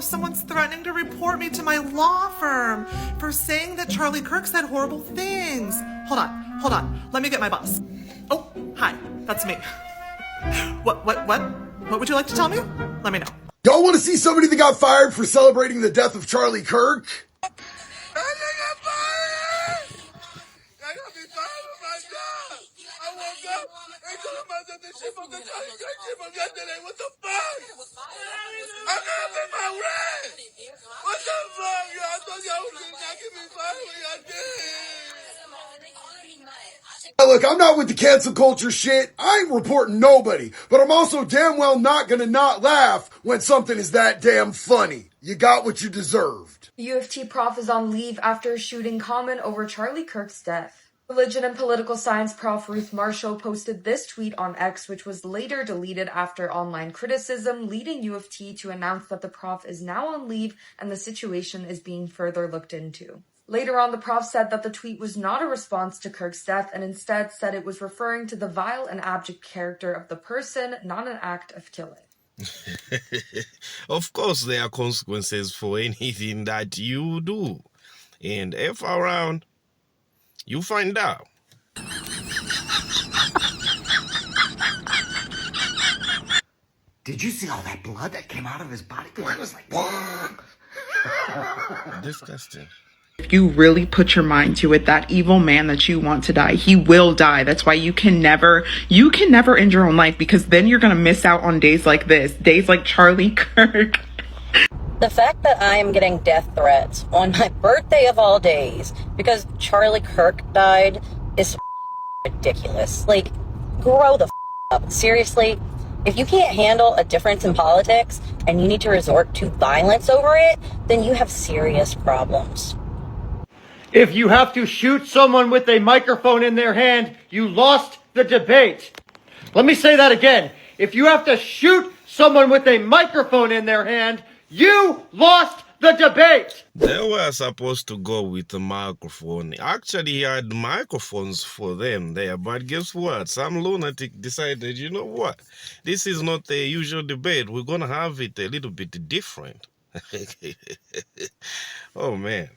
someone's threatening to report me to my law firm for saying that Charlie Kirk said horrible things. Hold on. Let me get my boss. Oh, hi, that's me. What would you like to tell me? Let me know. Y'all want to see somebody that got fired for celebrating the death of Charlie Kirk? I got fired! I got me fired from my job! I woke up and told myself the shit from the Charlie Kirk shit from yesterday. What the fuck? I gotta pay my rent! What the fuck, y'all? I thought y'all was gonna get me fired when y'all did! Now look, I'm not with the cancel culture shit. I ain't reporting nobody, but I'm also damn well not gonna not laugh when something is that damn funny. You got what you deserved. The U of T prof is on leave after a shooting comment over Charlie Kirk's death. Religion and political science prof Ruth Marshall posted this tweet on X, which was later deleted after online criticism, leading U of T to announce that the prof is now on leave and the situation is being further looked into. Later on, the prof said that the tweet was not a response to Kirk's death and instead said it was referring to the vile and abject character of the person, not an act of killing. Of course, there are consequences for anything that you do. And if around, you find out. Did you see all that blood that came out of his body? It was like, whoa. Disgusting. If you really put your mind to it, that evil man that you want to die, he will die. That's why you can never end your own life, because then you're going to miss out on days like this, days like Charlie Kirk. The fact that I am getting death threats on my birthday of all days because Charlie Kirk died is ridiculous. Like, grow the up. Seriously, if you can't handle a difference in politics and you need to resort to violence over it, then you have serious problems. If you have to shoot someone with a microphone in their hand, you lost the debate. Let me say that again. If you have to shoot someone with a microphone in their hand, you lost the debate. They were supposed to go with the microphone. Actually, he had microphones for them there, but guess what? Some lunatic decided, you know what? This is not the usual debate. We're going to have it a little bit different. Oh, man.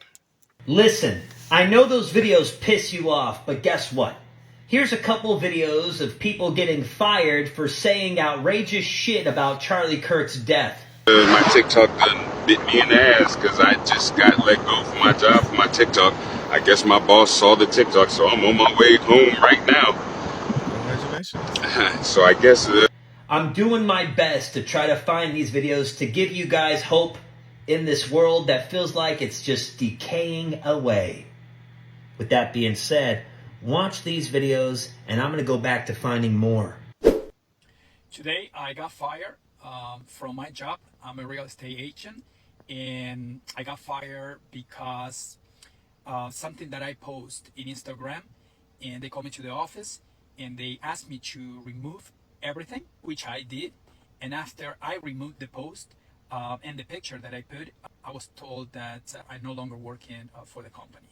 Listen, I know those videos piss you off, but guess what? Here's a couple videos of people getting fired for saying outrageous shit about Charlie Kirk's death. My TikTok done bit me in the ass because I just got let go from my job for my TikTok. I guess my boss saw the TikTok, so I'm on my way home right now. Congratulations. So I guess... I'm doing my best to try to find these videos to give you guys hope in this world that feels like it's just decaying away. With that being said, watch these videos and I'm going to go back to finding more. Today I got fired from my job. I'm a real estate agent and I got fired because something that I post in Instagram, and they called me to the office and they asked me to remove everything, which I did. And after I removed the post, and the picture that I put, I was told that I no longer work for the company.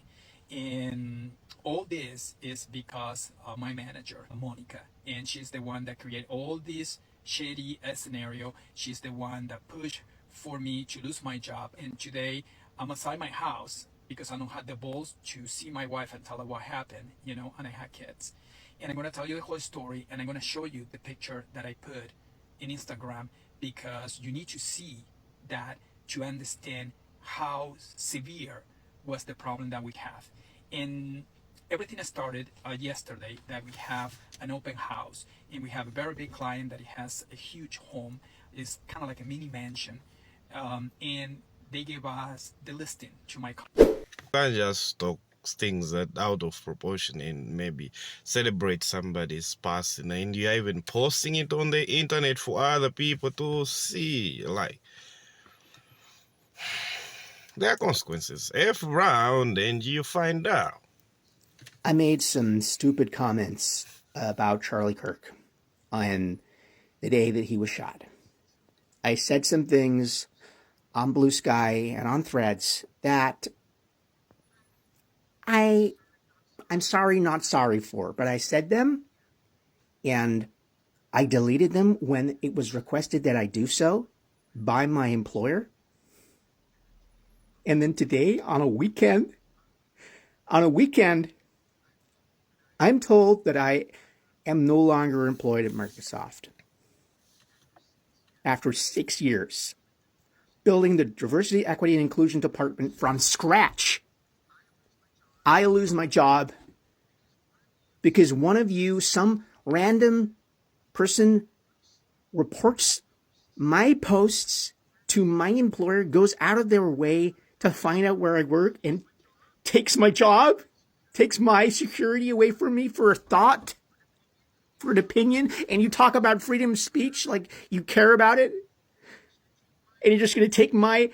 And all this is because of my manager, Monica. And she's the one that created all this shady scenario. She's the one that pushed for me to lose my job. And today I'm outside my house because I don't have the balls to see my wife and tell her what happened, and I had kids. And I'm going to tell you the whole story, and I'm going to show you the picture that I put in Instagram, because you need to see that to understand how severe was the problem that we have. And everything started yesterday, that we have an open house and we have a very big client that has a huge home. It's kind of like a mini mansion, and they gave us the listing to my company. I just talk things that out of proportion and maybe celebrate somebody's passing, and you're even posting it on the internet for other people to see. Like, there are consequences. F around and you find out. I made some stupid comments about Charlie Kirk on the day that he was shot. I said some things on Blue Sky and on Threads that I'm sorry, not sorry for, but I said them and I deleted them when it was requested that I do so by my employer. And then today, on a weekend, I'm told that I am no longer employed at Microsoft. After 6 years, building the diversity, equity, and inclusion department from scratch, I lose my job because one of you, some random person, reports my posts to my employer, goes out of their way to find out where I work and takes my job, takes my security away from me for a thought, for an opinion. And you talk about freedom of speech like you care about it. And you're just going to take my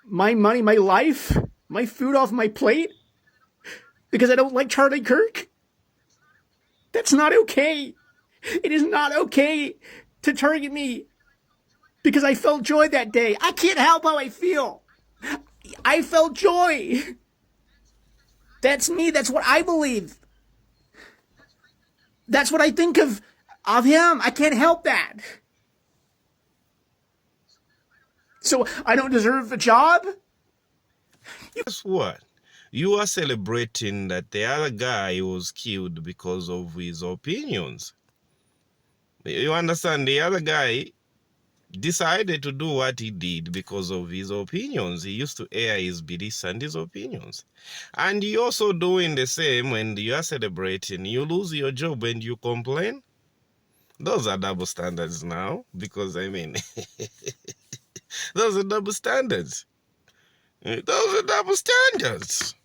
money, my life, my food off my plate because I don't like Charlie Kirk? That's not okay. It is not okay to target me because I felt joy that day. I can't help how I feel. I felt joy. That's me. That's what I believe. That's what I think of him. I can't help that. So I don't deserve a job? Guess what? You are celebrating that the other guy was killed because of his opinions. You understand? The other guy decided to do what he did because of his opinions. He used to air his beliefs and his opinions. And you're also doing the same when you are celebrating. You lose your job and you complain. Those are double standards now, because I mean, those are double standards. Those are double standards.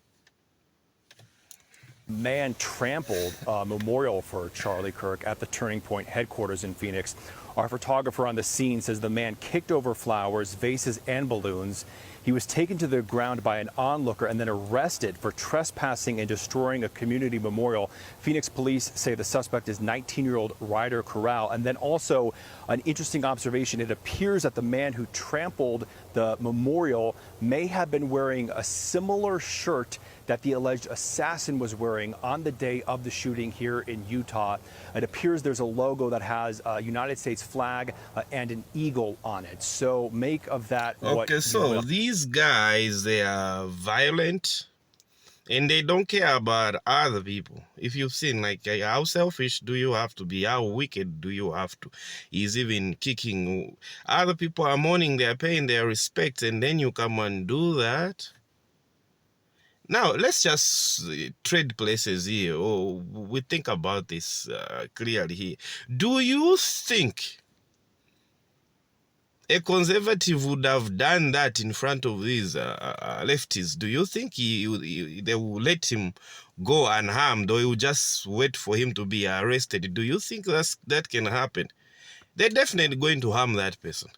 Man trampled a memorial for Charlie Kirk at the Turning Point headquarters in Phoenix. Our photographer on the scene says the man kicked over flowers, vases, and balloons. He was taken to the ground by an onlooker and then arrested for trespassing and destroying a community memorial. Phoenix police say the suspect is 19-year-old Ryder Corral. And then also an interesting observation. It appears that the man who trampled the memorial may have been wearing a similar shirt that the alleged assassin was wearing on the day of the shooting here in Utah. It appears there's a logo that has a United States flag and an eagle on it. So make of that what Okay, so these guys, they are violent and they don't care about other people. If you've seen, like, how selfish do you have to be? How wicked do you have to? He's even kicking. Other people are mourning, they're paying their respects, and then you come and do that? Now, let's just trade places here. Oh, we think about this clearly here. Do you think a conservative would have done that in front of these leftists? Do you think they will let him go unharmed, or he will just wait for him to be arrested? Do you think that can happen? They're definitely going to harm that person.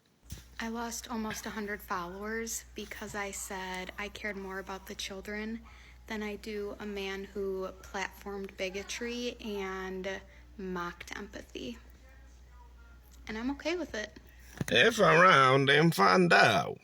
I lost almost 100 followers because I said I cared more about the children than I do a man who platformed bigotry and mocked empathy. And I'm okay with it. If around and find out.